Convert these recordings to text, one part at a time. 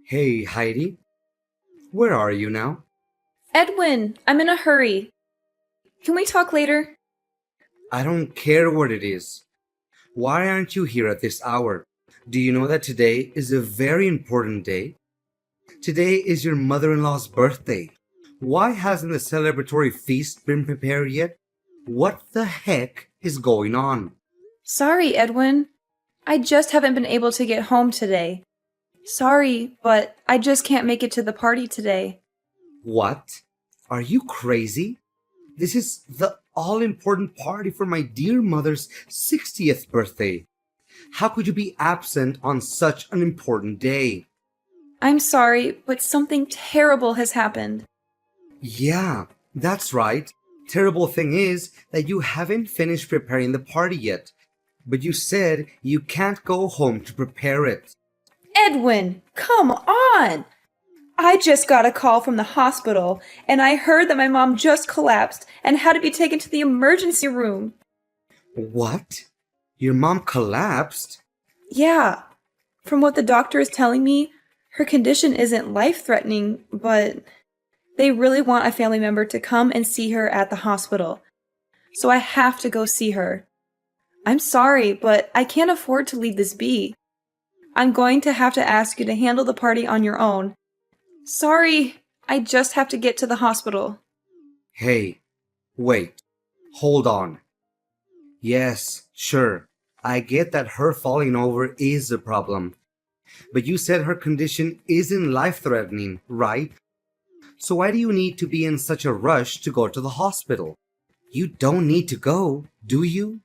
Hey, Heidi, where are you now? Edwin, I'm in a hurry. Can we talk later? I don't care what it is. Why aren't you here at this hour? Do you know that today is a very important day? Today is your mother in law's birthday. Why hasn't the celebratory feast been prepared yet? What the heck is going on? Sorry, Edwin. I just haven't been able to get home today. Sorry, but I just can't make it to the party today. What? Are you crazy? This is the all important party for my dear mother's 60th birthday. How could you be absent on such an important day? I'm sorry, but something terrible has happened. Yeah, that's right. Terrible thing is that you haven't finished preparing the party yet. But you said you can't go home to prepare it. Edwin, come on! I just got a call from the hospital, and I heard that my mom just collapsed and had to be taken to the emergency room. What? Your mom collapsed? Yeah, from what the doctor is telling me, her condition isn't life-threatening, but they really want a family member to come and see her at the hospital. So I have to go see her. I'm sorry, but I can't afford to leave this be. I'm going to have to ask you to handle the party on your own. Sorry, I just have to get to the hospital. Hey, wait. Hold on. Yes, sure. I get that her falling over is the problem. But you said her condition isn't life threatening, right? So why do you need to be in such a rush to go to the hospital? You don't need to go, do you?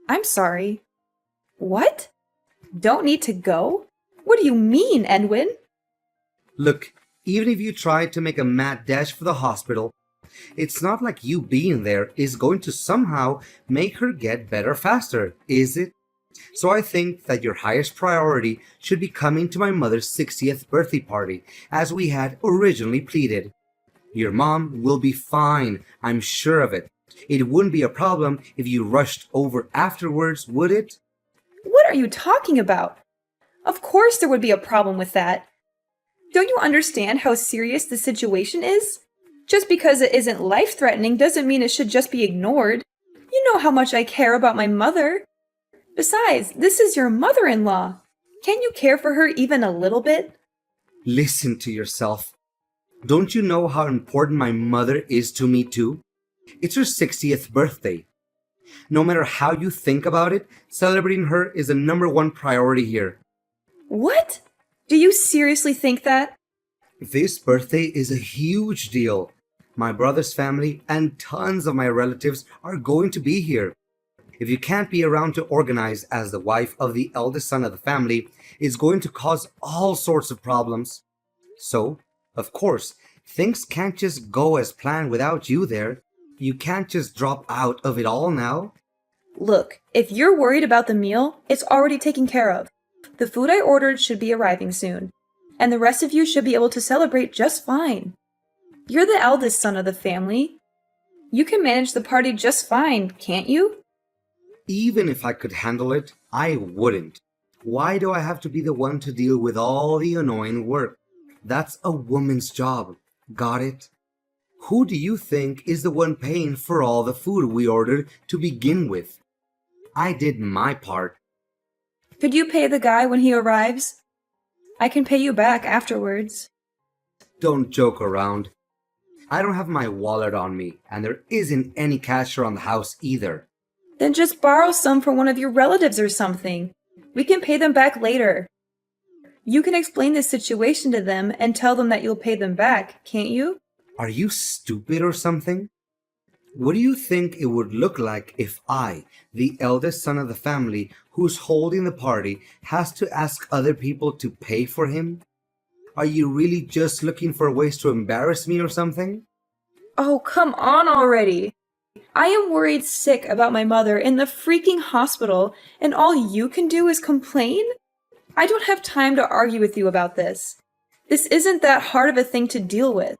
I'm sorry. What? Don't need to go? What do you mean, Edwin? Look, even if you try to make a mad dash for the hospital, it's not like you being there is going to somehow make her get better faster, is it? So I think that your highest priority should be coming to my mother's 60th birthday party, as we had originally pleaded. Your mom will be fine, I'm sure of it. It wouldn't be a problem if you rushed over afterwards, would it? What are you talking about? Of course there would be a problem with that. Don't you understand how serious the situation is? Just because it isn't life-threatening doesn't mean it should just be ignored. You know how much I care about my mother. Besides, this is your mother-in-law. Can't you care for her even a little bit? Listen to yourself. Don't you know how important my mother is to me too? It's her 60th birthday. No matter how you think about it, celebrating her is the number one priority here. What? Do you seriously think that? This birthday is a huge deal. My brother's family and tons of my relatives are going to be here. If you can't be around to organize as the wife of the eldest son of the family, it's going to cause all sorts of problems. So, of course, things can't just go as planned without you there. You can't just drop out of it all now. Look, if you're worried about the meal, it's already taken care of. The food I ordered should be arriving soon, and the rest of you should be able to celebrate just fine. You're the eldest son of the family. You can manage the party just fine, can't you? Even if I could handle it, I wouldn't. Why do I have to be the one to deal with all the annoying work? That's a woman's job. Got it? Who do you think is the one paying for all the food we ordered to begin with? I did my part. Could you pay the guy when he arrives? I can pay you back afterwards. Don't joke around. I don't have my wallet on me, and there isn't any cash around the house either. Then just borrow some from one of your relatives or something. We can pay them back later. You can explain the situation to them and tell them that you'll pay them back, can't you? Are you stupid or something? What do you think it would look like if I, the eldest son of the family who's holding the party, has to ask other people to pay for him? Are you really just looking for ways to embarrass me or something? Oh, come on already. I am worried sick about my mother in the freaking hospital, and all you can do is complain? I don't have time to argue with you about this. This isn't that hard of a thing to deal with.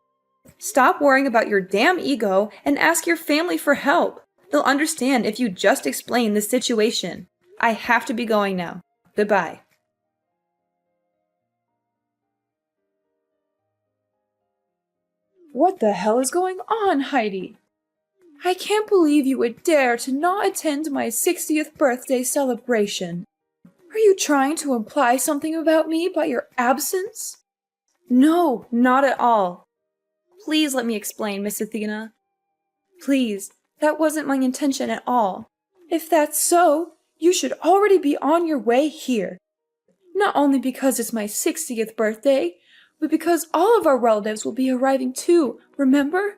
Stop worrying about your damn ego and ask your family for help. They'll understand if you just explain the situation. I have to be going now. Goodbye. What the hell is going on, Heidi? I can't believe you would dare to not attend my 60th birthday celebration. Are you trying to imply something about me by your absence? No, not at all. Please let me explain, Miss Athena. Please, that wasn't my intention at all. If that's so, you should already be on your way here. Not only because it's my 60th birthday, but because all of our relatives will be arriving too, remember?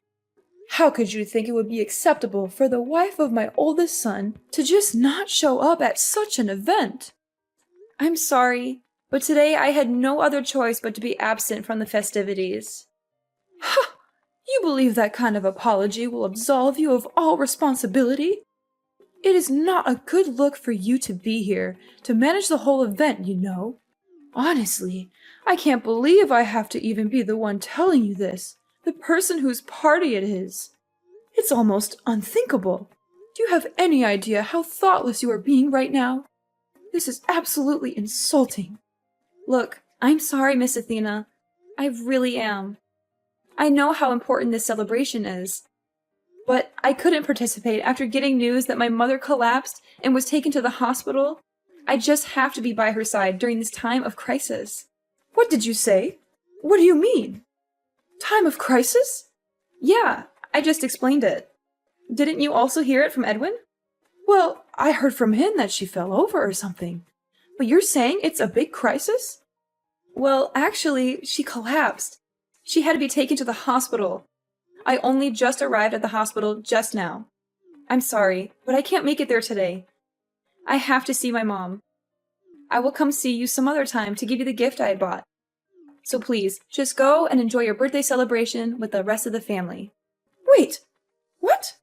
How could you think it would be acceptable for the wife of my oldest son to just not show up at such an event? I'm sorry, but today I had no other choice but to be absent from the festivities. Ha! You believe that kind of apology will absolve you of all responsibility? It is not a good look for you to be here, to manage the whole event, you know. Honestly, I can't believe I have to even be the one telling you this, the person whose party it is. It's almost unthinkable. Do you have any idea how thoughtless you are being right now? This is absolutely insulting. Look, I'm sorry, Miss Athena. I really am. I know how important this celebration is. But I couldn't participate after getting news that my mother collapsed and was taken to the hospital. I just have to be by her side during this time of crisis. What did you say? What do you mean? Time of crisis? Yeah, I just explained it. Didn't you also hear it from Edwin? Well, I heard from him that she fell over or something. But you're saying it's a big crisis? Well, actually, she collapsed. She had to be taken to the hospital. I only just arrived at the hospital just now. I'm sorry, but I can't make it there today. I have to see my mom. I will come see you some other time to give you the gift I had bought. So please, just go and enjoy your birthday celebration with the rest of the family. Wait! What?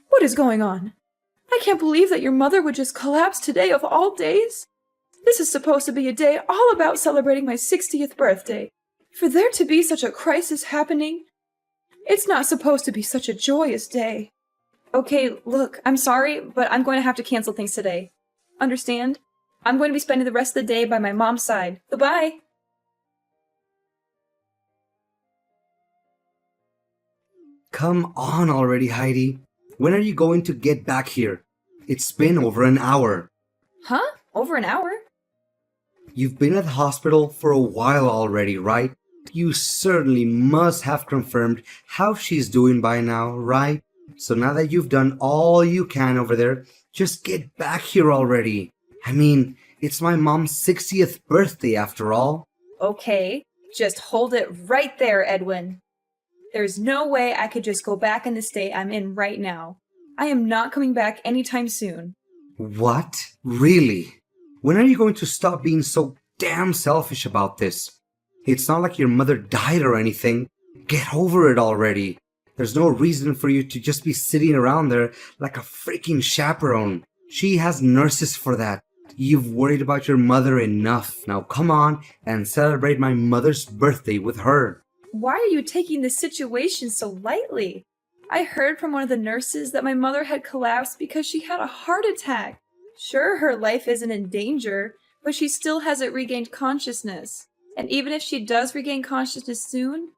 What is going on? I can't believe that your mother would just collapse today of all days. This is supposed to be a day all about celebrating my 60th birthday. For there to be such a crisis happening, it's not supposed to be such a joyous day. Okay, look, I'm sorry, but I'm going to have to cancel things today. Understand? I'm going to be spending the rest of the day by my mom's side. Goodbye! Come on already, Heidi. When are you going to get back here? It's been over an hour. Huh? Over an hour? You've been at the hospital for a while already, right? You certainly must have confirmed how she's doing by now, right? So now that you've done all you can over there, just get back here already. I mean, it's my mom's 60th birthday after all. Okay, just hold it right there, Edwin. There's no way I could just go back in the state I'm in right now. I am not coming back anytime soon. What? Really? When are you going to stop being so damn selfish about this? It's not like your mother died or anything. Get over it already. There's no reason for you to just be sitting around there like a freaking chaperone. She has nurses for that. You've worried about your mother enough. Now come on and celebrate my mother's birthday with her. Why are you taking this situation so lightly? I heard from one of the nurses that my mother had collapsed because she had a heart attack. Sure, her life isn't in danger, but she still hasn't regained consciousness. And even if she does regain consciousness soon,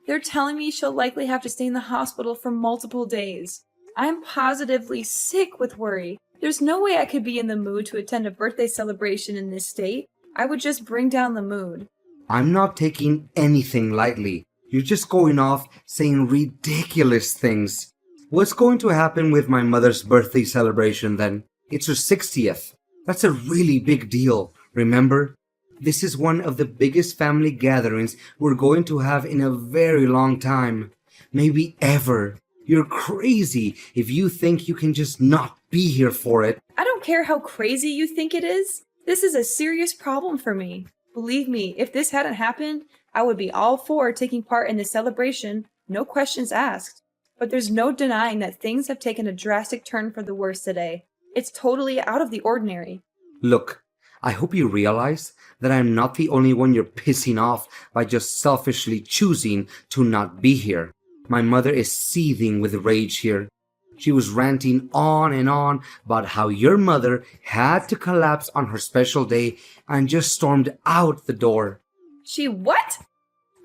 they're telling me she'll likely have to stay in the hospital for multiple days. I'm positively sick with worry. There's no way I could be in the mood to attend a birthday celebration in this state. I would just bring down the mood. I'm not taking anything lightly. You're just going off saying ridiculous things. What's going to happen with my mother's birthday celebration then? It's her 60th. That's a really big deal, remember? This is one of the biggest family gatherings we're going to have in a very long time. Maybe ever. You're crazy if you think you can just not be here for it. I don't care how crazy you think it is. This is a serious problem for me. Believe me, if this hadn't happened, I would be all for taking part in this celebration, no questions asked. But there's no denying that things have taken a drastic turn for the worse today. It's totally out of the ordinary. Look, I hope you realize that I'm not the only one you're pissing off by just selfishly choosing to not be here. My mother is seething with rage here. She was ranting on and on about how your mother had to collapse on her special day and just stormed out the door. She what?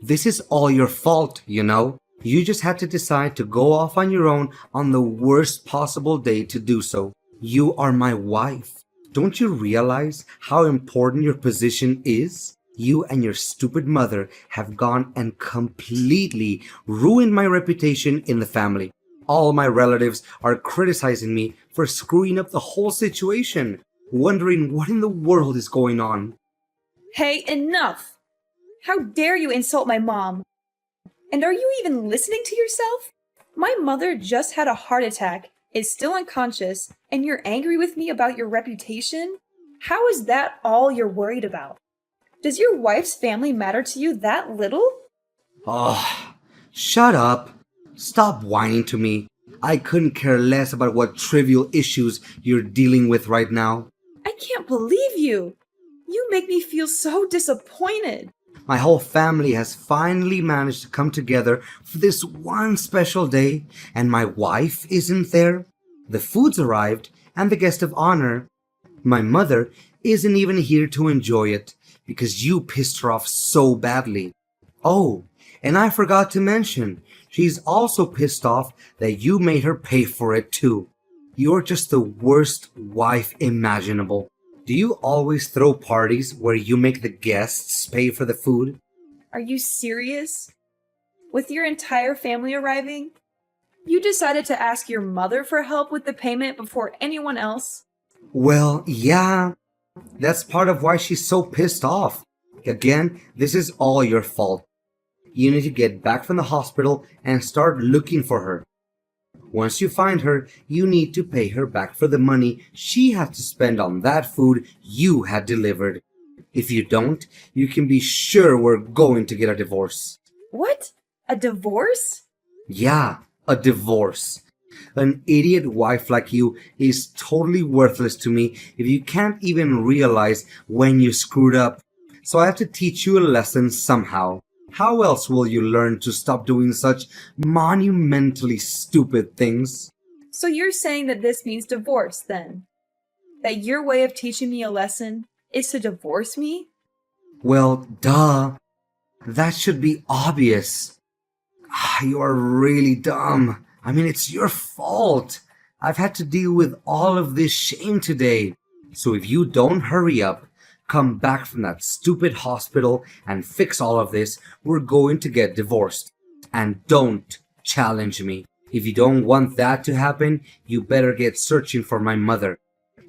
This is all your fault, you know. You just had to decide to go off on your own on the worst possible day to do so. You are my wife. Don't you realize how important your position is? You and your stupid mother have gone and completely ruined my reputation in the family. All my relatives are criticizing me for screwing up the whole situation, wondering what in the world is going on. Hey, enough! How dare you insult my mom? And are you even listening to yourself? My mother just had a heart attack, is still unconscious, and you're angry with me about your reputation? How is that all you're worried about? Does your wife's family matter to you that little? Oh, shut up. Stop whining to me. I couldn't care less about what trivial issues you're dealing with right now. I can't believe you! You make me feel so disappointed. My whole family has finally managed to come together for this one special day, and my wife isn't there. The food's arrived, and the guest of honor, my mother, isn't even here to enjoy it because you pissed her off so badly. Oh, and I forgot to mention, she's also pissed off that you made her pay for it too. You're just the worst wife imaginable. Do you always throw parties where you make the guests pay for the food? Are you serious? With your entire family arriving? You decided to ask your mother for help with the payment before anyone else? Well, yeah. That's part of why she's so pissed off. Again, this is all your fault. You need to get back from the hospital and start looking for her. Once you find her, you need to pay her back for the money she had to spend on that food you had delivered. If you don't, you can be sure we're going to get a divorce. What? A divorce? Yeah, a divorce. An idiot wife like you is totally worthless to me if you can't even realize when you screwed up. So I have to teach you a lesson somehow. How else will you learn to stop doing such monumentally stupid things? So you're saying that this means divorce, then? That your way of teaching me a lesson is to divorce me? Well, duh. That should be obvious. You are really dumb. I mean, it's your fault. I've had to deal with all of this shame today. So if you don't hurry up, come back from that stupid hospital and fix all of this, we're going to get divorced. And don't challenge me. If you don't want that to happen, you better get searching for my mother.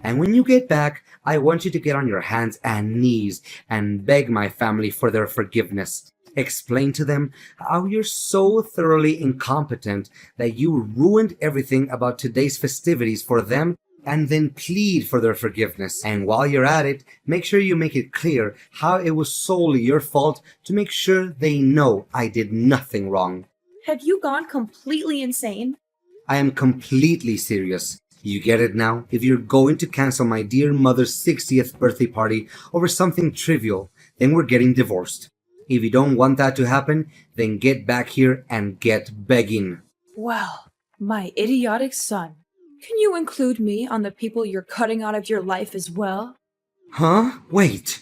And when you get back, I want you to get on your hands and knees and beg my family for their forgiveness. Explain to them how you're so thoroughly incompetent that you ruined everything about today's festivities for them, and then plead for their forgiveness. And while you're at it, make sure you make it clear how it was solely your fault to make sure they know I did nothing wrong. Have you gone completely insane? I am completely serious. You get it now? If you're going to cancel my dear mother's 60th birthday party over something trivial, then we're getting divorced. If you don't want that to happen, then get back here and get begging. Well, my idiotic son. Can you include me on the people you're cutting out of your life as well? Huh? Wait.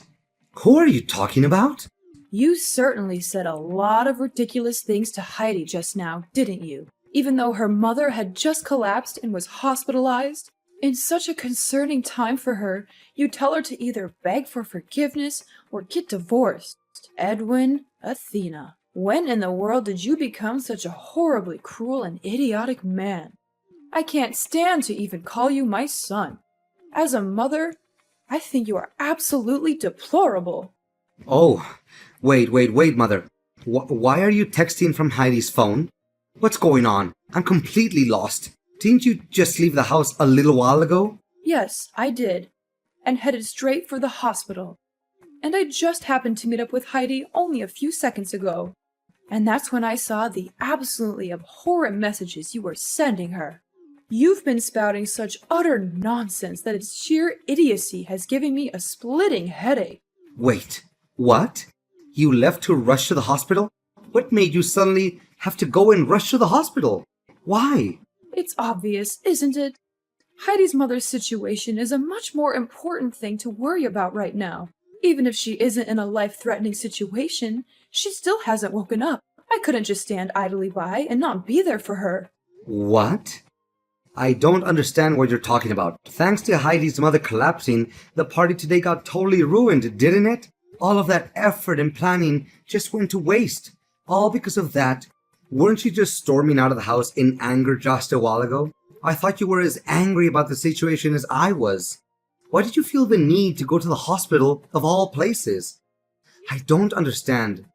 Who are you talking about? You certainly said a lot of ridiculous things to Heidi just now, didn't you? Even though her mother had just collapsed and was hospitalized? In such a concerning time for her, you tell her to either beg for forgiveness or get divorced. Edwin, Athena, when in the world did you become such a horribly cruel and idiotic man? I can't stand to even call you my son. As a mother, I think you are absolutely deplorable. Oh, wait, mother. Why are you texting from Heidi's phone? What's going on? I'm completely lost. Didn't you just leave the house a little while ago? Yes, I did, and headed straight for the hospital. And I just happened to meet up with Heidi only a few seconds ago. And that's when I saw the absolutely abhorrent messages you were sending her. You've been spouting such utter nonsense that its sheer idiocy has given me a splitting headache. Wait, what? You left to rush to the hospital? What made you suddenly have to go and rush to the hospital? Why? It's obvious, isn't it? Heidi's mother's situation is a much more important thing to worry about right now. Even if she isn't in a life-threatening situation, she still hasn't woken up. I couldn't just stand idly by and not be there for her. What? I don't understand what you're talking about. Thanks to Heidi's mother collapsing, the party today got totally ruined, didn't it? All of that effort and planning just went to waste. All because of that. Weren't you just storming out of the house in anger just a while ago? I thought you were as angry about the situation as I was. Why did you feel the need to go to the hospital of all places? I don't understand.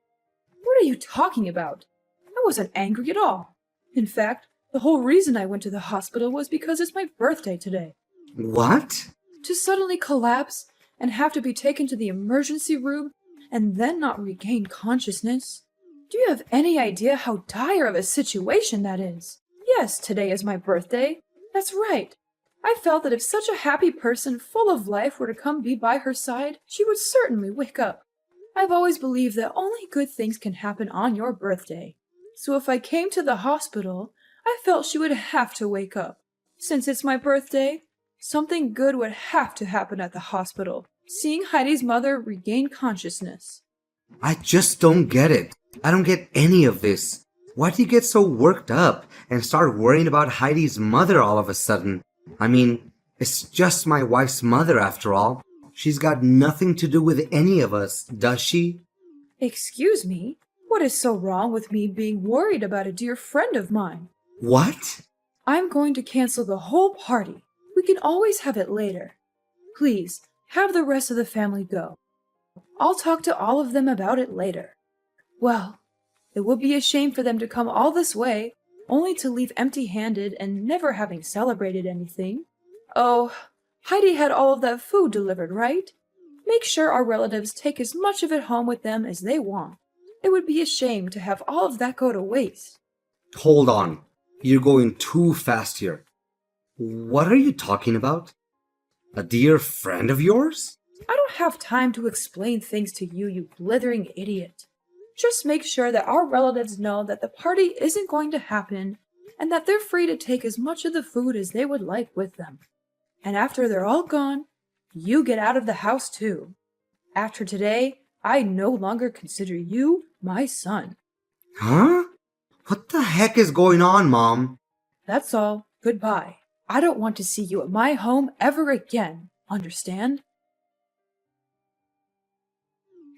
What are you talking about? I wasn't angry at all. In fact, the whole reason I went to the hospital was because it's my birthday today. What? To suddenly collapse and have to be taken to the emergency room and then not regain consciousness? Do you have any idea how dire of a situation that is? Yes, today is my birthday. That's right. I felt that if such a happy person full of life were to come be by her side, she would certainly wake up. I've always believed that only good things can happen on your birthday. So if I came to the hospital, I felt she would have to wake up. Since it's my birthday, something good would have to happen at the hospital, seeing Heidi's mother regain consciousness. I just don't get it. I don't get any of this. Why do you get so worked up and start worrying about Heidi's mother all of a sudden? I mean, it's just my wife's mother after all. She's got nothing to do with any of us, does she? Excuse me? What is so wrong with me being worried about a dear friend of mine? What? I'm going to cancel the whole party. We can always have it later. Please, have the rest of the family go. I'll talk to all of them about it later. Well, it would be a shame for them to come all this way, only to leave empty-handed and never having celebrated anything. Oh, Heidi had all of that food delivered, right? Make sure our relatives take as much of it home with them as they want. It would be a shame to have all of that go to waste. Hold on. You're going too fast here. What are you talking about? A dear friend of yours? I don't have time to explain things to you, you blithering idiot. Just make sure that our relatives know that the party isn't going to happen and that they're free to take as much of the food as they would like with them. And after they're all gone, you get out of the house too. After today, I no longer consider you my son. Huh? What the heck is going on, Mom? That's all. Goodbye. I don't want to see you at my home ever again. Understand?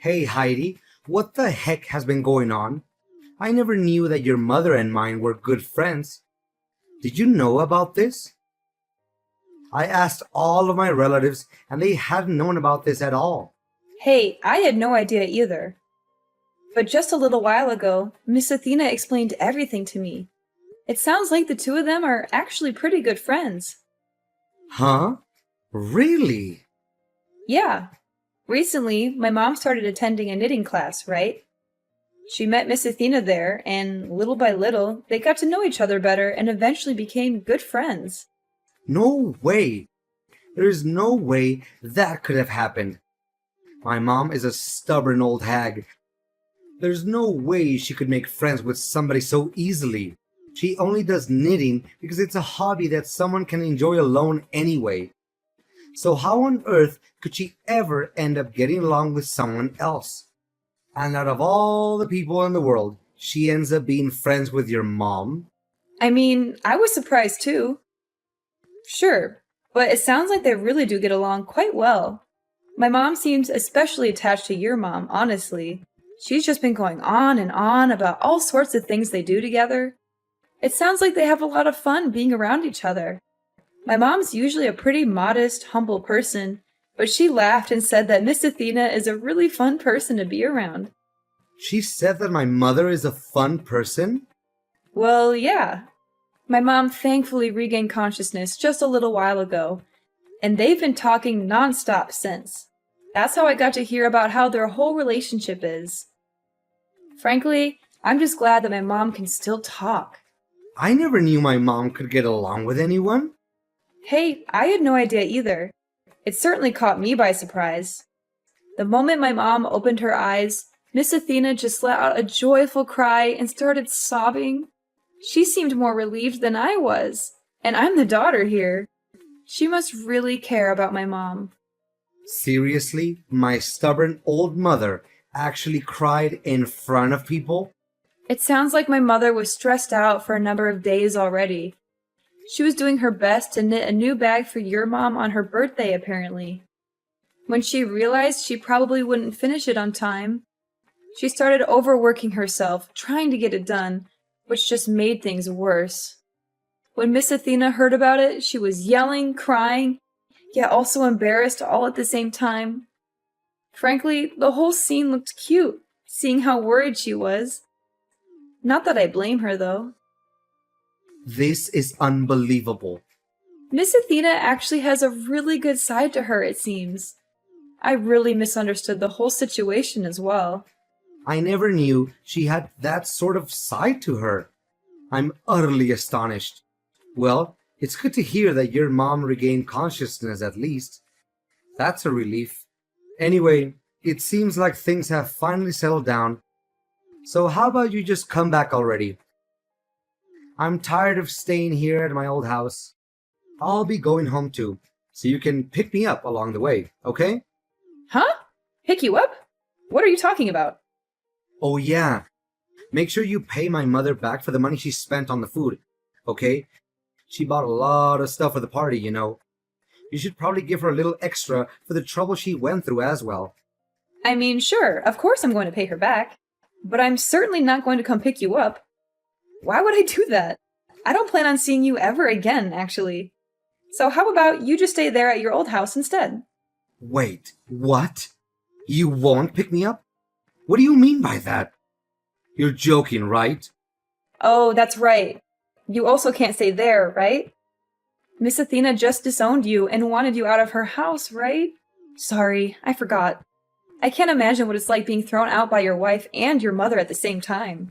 Hey, Heidi, what the heck has been going on? I never knew that your mother and mine were good friends. Did you know about this? I asked all of my relatives, and they hadn't known about this at all. Hey, I had no idea either. But just a little while ago, Miss Athena explained everything to me. It sounds like the two of them are actually pretty good friends. Huh? Really? Yeah. Recently, my mom started attending a knitting class, right? She met Miss Athena there, and little by little, they got to know each other better and eventually became good friends. No way. There is no way that could have happened. My mom is a stubborn old hag. There's no way she could make friends with somebody so easily. She only does knitting because it's a hobby that someone can enjoy alone anyway. So how on earth could she ever end up getting along with someone else? And out of all the people in the world, she ends up being friends with your mom? I mean, I was surprised too. Sure, but it sounds like they really do get along quite well. My mom seems especially attached to your mom, honestly. She's just been going on and on about all sorts of things they do together. It sounds like they have a lot of fun being around each other. My mom's usually a pretty modest, humble person, but she laughed and said that Miss Athena is a really fun person to be around. She said that my mother is a fun person? Well, yeah. My mom thankfully regained consciousness just a little while ago, and they've been talking nonstop since. That's how I got to hear about how their whole relationship is. Frankly, I'm just glad that my mom can still talk. I never knew my mom could get along with anyone. Hey, I had no idea either. It certainly caught me by surprise. The moment my mom opened her eyes, Miss Athena just let out a joyful cry and started sobbing. She seemed more relieved than I was, and I'm the daughter here. She must really care about my mom. Seriously, my stubborn old mother actually cried in front of people? It sounds like my mother was stressed out for a number of days already. She was doing her best to knit a new bag for your mom on her birthday, apparently. When she realized she probably wouldn't finish it on time, she started overworking herself, trying to get it done, which just made things worse. When Miss Athena heard about it, she was yelling, crying, yet also embarrassed all at the same time. Frankly, the whole scene looked cute, seeing how worried she was. Not that I blame her, though. This is unbelievable. Miss Athena actually has a really good side to her, it seems. I really misunderstood the whole situation as well. I never knew she had that sort of side to her. I'm utterly astonished. Well, it's good to hear that your mom regained consciousness at least. That's a relief. Anyway, it seems like things have finally settled down. So how about you just come back already? I'm tired of staying here at my old house. I'll be going home too, so you can pick me up along the way, okay? Huh? Pick you up? What are you talking about? Oh yeah. Make sure you pay my mother back for the money she spent on the food, okay? She bought a lot of stuff for the party, you know. You should probably give her a little extra for the trouble she went through as well. I mean, sure, of course I'm going to pay her back. But I'm certainly not going to come pick you up. Why would I do that? I don't plan on seeing you ever again, actually. So how about you just stay there at your old house instead? Wait, what? You won't pick me up? What do you mean by that? You're joking, right? Oh, that's right. You also can't stay there, right? Miss Athena just disowned you and wanted you out of her house, right? Sorry, I forgot. I can't imagine what it's like being thrown out by your wife and your mother at the same time.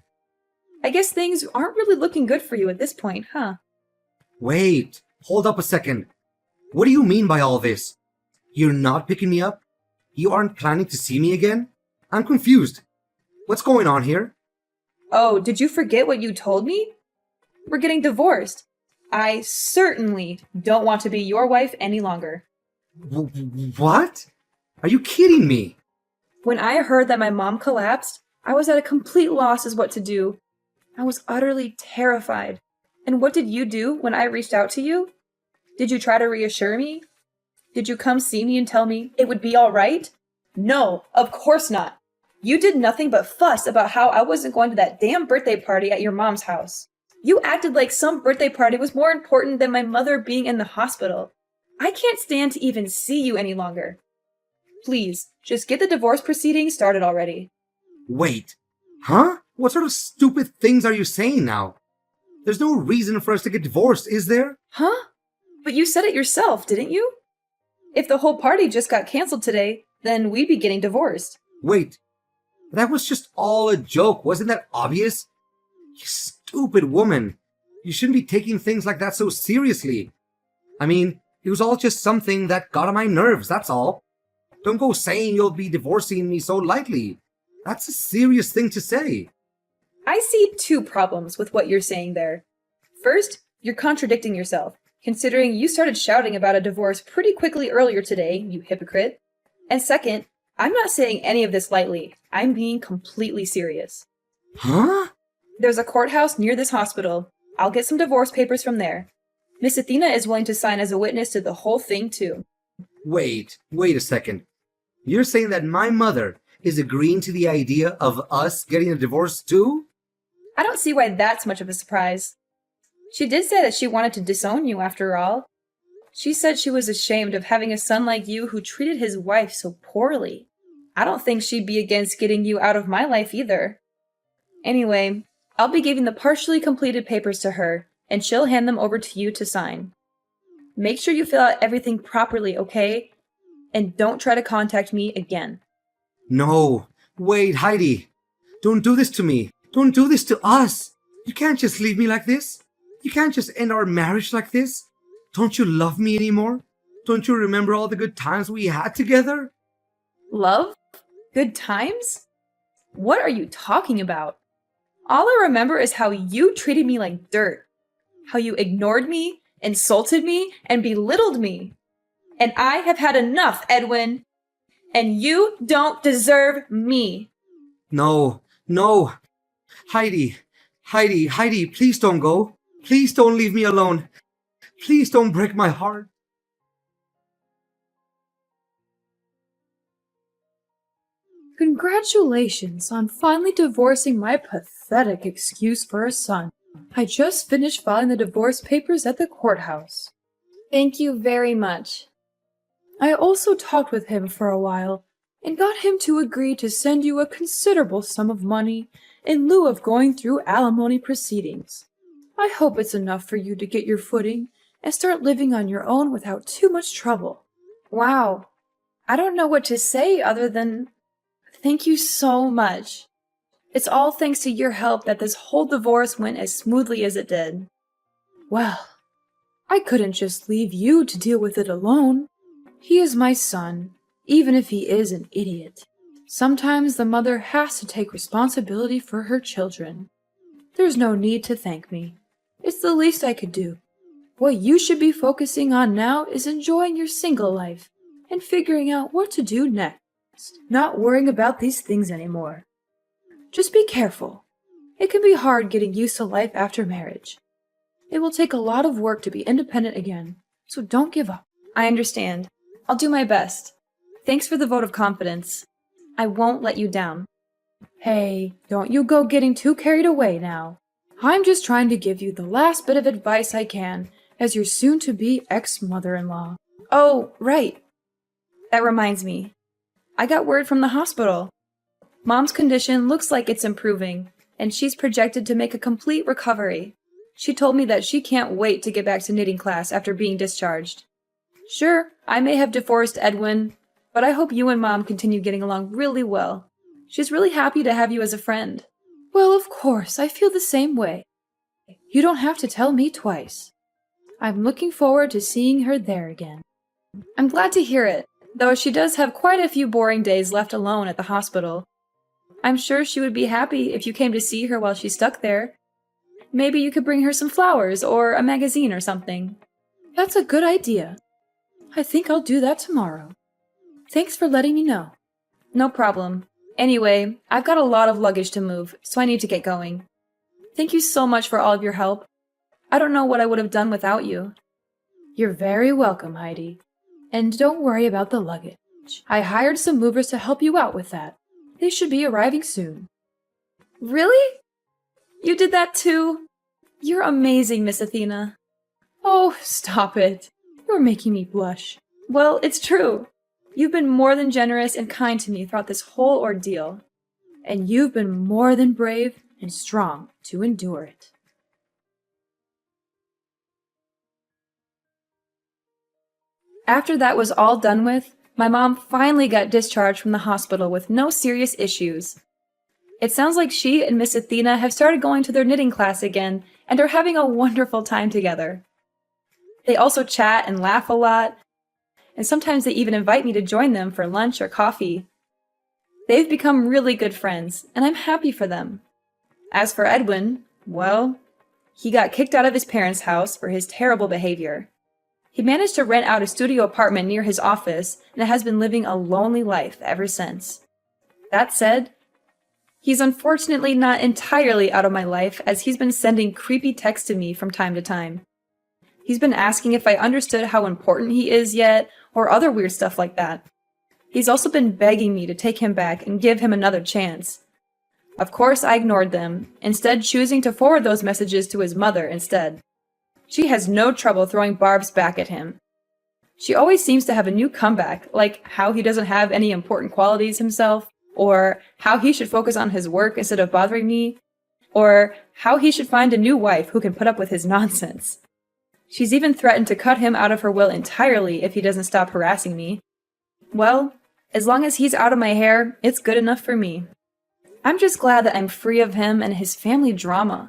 I guess things aren't really looking good for you at this point, huh? Wait, hold up a second. What do you mean by all this? You're not picking me up? You aren't planning to see me again? I'm confused. What's going on here? Oh, did you forget what you told me? We're getting divorced. I certainly don't want to be your wife any longer. What? Are you kidding me? When I heard that my mom collapsed, I was at a complete loss as what to do. I was utterly terrified. And what did you do when I reached out to you? Did you try to reassure me? Did you come see me and tell me it would be all right? No, of course not. You did nothing but fuss about how I wasn't going to that damn birthday party at your mom's house. You acted like some birthday party was more important than my mother being in the hospital. I can't stand to even see you any longer. Please, just get the divorce proceedings started already. Wait, huh? What sort of stupid things are you saying now? There's no reason for us to get divorced, is there? Huh? But you said it yourself, didn't you? If the whole party just got canceled today, then we'd be getting divorced. Wait, that was just all a joke, wasn't that obvious? You stupid woman. You shouldn't be taking things like that so seriously. I mean, it was all just something that got on my nerves, that's all. Don't go saying you'll be divorcing me so lightly. That's a serious thing to say. I see two problems with what you're saying there. First, you're contradicting yourself, considering you started shouting about a divorce pretty quickly earlier today, you hypocrite. And second, I'm not saying any of this lightly. I'm being completely serious. Huh? There's a courthouse near this hospital. I'll get some divorce papers from there. Miss Athena is willing to sign as a witness to the whole thing, too. Wait a second. You're saying that my mother is agreeing to the idea of us getting a divorce too? I don't see why that's much of a surprise. She did say that she wanted to disown you after all. She said she was ashamed of having a son like you who treated his wife so poorly. I don't think she'd be against getting you out of my life either. Anyway, I'll be giving the partially completed papers to her, and she'll hand them over to you to sign. Make sure you fill out everything properly, okay? And don't try to contact me again. No. Wait, Heidi. Don't do this to me. Don't do this to us. You can't just leave me like this. You can't just end our marriage like this. Don't you love me anymore? Don't you remember all the good times we had together? Love? Good times? What are you talking about? All I remember is how you treated me like dirt. How you ignored me, insulted me, and belittled me. And I have had enough, Edwin. And you don't deserve me. No. Heidi, Heidi, please don't go. Please don't leave me alone. Please don't break my heart. Congratulations on finally divorcing my pathetic excuse for a son. I just finished filing the divorce papers at the courthouse. Thank you very much. I also talked with him for a while and got him to agree to send you a considerable sum of money in lieu of going through alimony proceedings. I hope it's enough for you to get your footing and start living on your own without too much trouble. Wow. I don't know what to say other than thank you so much. It's all thanks to your help that this whole divorce went as smoothly as it did. Well, I couldn't just leave you to deal with it alone. He is my son, even if he is an idiot. Sometimes the mother has to take responsibility for her children. There's no need to thank me. It's the least I could do. What you should be focusing on now is enjoying your single life and figuring out what to do next, not worrying about these things anymore. Just be careful. It can be hard getting used to life after marriage. It will take a lot of work to be independent again, so don't give up. I understand. I'll do my best. Thanks for the vote of confidence. I won't let you down. Hey, don't you go getting too carried away now. I'm just trying to give you the last bit of advice I can as your soon-to-be ex-mother-in-law. Oh, right. That reminds me. I got word from the hospital. Mom's condition looks like it's improving, and she's projected to make a complete recovery. She told me that she can't wait to get back to knitting class after being discharged. Sure, I may have divorced Edwin, but I hope you and Mom continue getting along really well. She's really happy to have you as a friend. Well, of course, I feel the same way. You don't have to tell me twice. I'm looking forward to seeing her there again. I'm glad to hear it, though she does have quite a few boring days left alone at the hospital. I'm sure she would be happy if you came to see her while she's stuck there. Maybe you could bring her some flowers or a magazine or something. That's a good idea. I think I'll do that tomorrow. Thanks for letting me know. No problem. Anyway, I've got a lot of luggage to move, so I need to get going. Thank you so much for all of your help. I don't know what I would have done without you. You're very welcome, Heidi. And don't worry about the luggage. I hired some movers to help you out with that. They should be arriving soon. Really? You did that too? You're amazing, Miss Athena. Oh, stop it. You're making me blush. Well, it's true. You've been more than generous and kind to me throughout this whole ordeal. And you've been more than brave and strong to endure it. After that was all done with, my mom finally got discharged from the hospital with no serious issues. It sounds like she and Miss Athena have started going to their knitting class again and are having a wonderful time together. They also chat and laugh a lot, and sometimes they even invite me to join them for lunch or coffee. They've become really good friends, and I'm happy for them. As for Edwin, well, he got kicked out of his parents' house for his terrible behavior. He managed to rent out a studio apartment near his office and has been living a lonely life ever since. That said, he's unfortunately not entirely out of my life, as he's been sending creepy texts to me from time to time. He's been asking if I understood how important he is yet, or other weird stuff like that. He's also been begging me to take him back and give him another chance. Of course, I ignored them, instead choosing to forward those messages to his mother instead. She has no trouble throwing barbs back at him. She always seems to have a new comeback, like how he doesn't have any important qualities himself, or how he should focus on his work instead of bothering me, or how he should find a new wife who can put up with his nonsense. She's even threatened to cut him out of her will entirely if he doesn't stop harassing me. Well, as long as he's out of my hair, it's good enough for me. I'm just glad that I'm free of him and his family drama.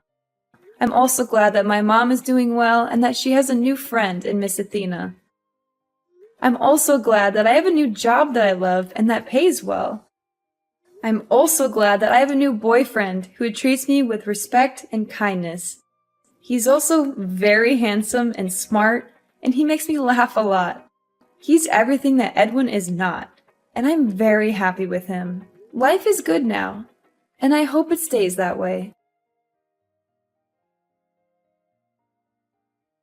I'm also glad that my mom is doing well and that she has a new friend in Miss Athena. I'm also glad that I have a new job that I love and that pays well. I'm also glad that I have a new boyfriend who treats me with respect and kindness. He's also very handsome and smart, and he makes me laugh a lot. He's everything that Edwin is not, and I'm very happy with him. Life is good now, And I hope it stays that way.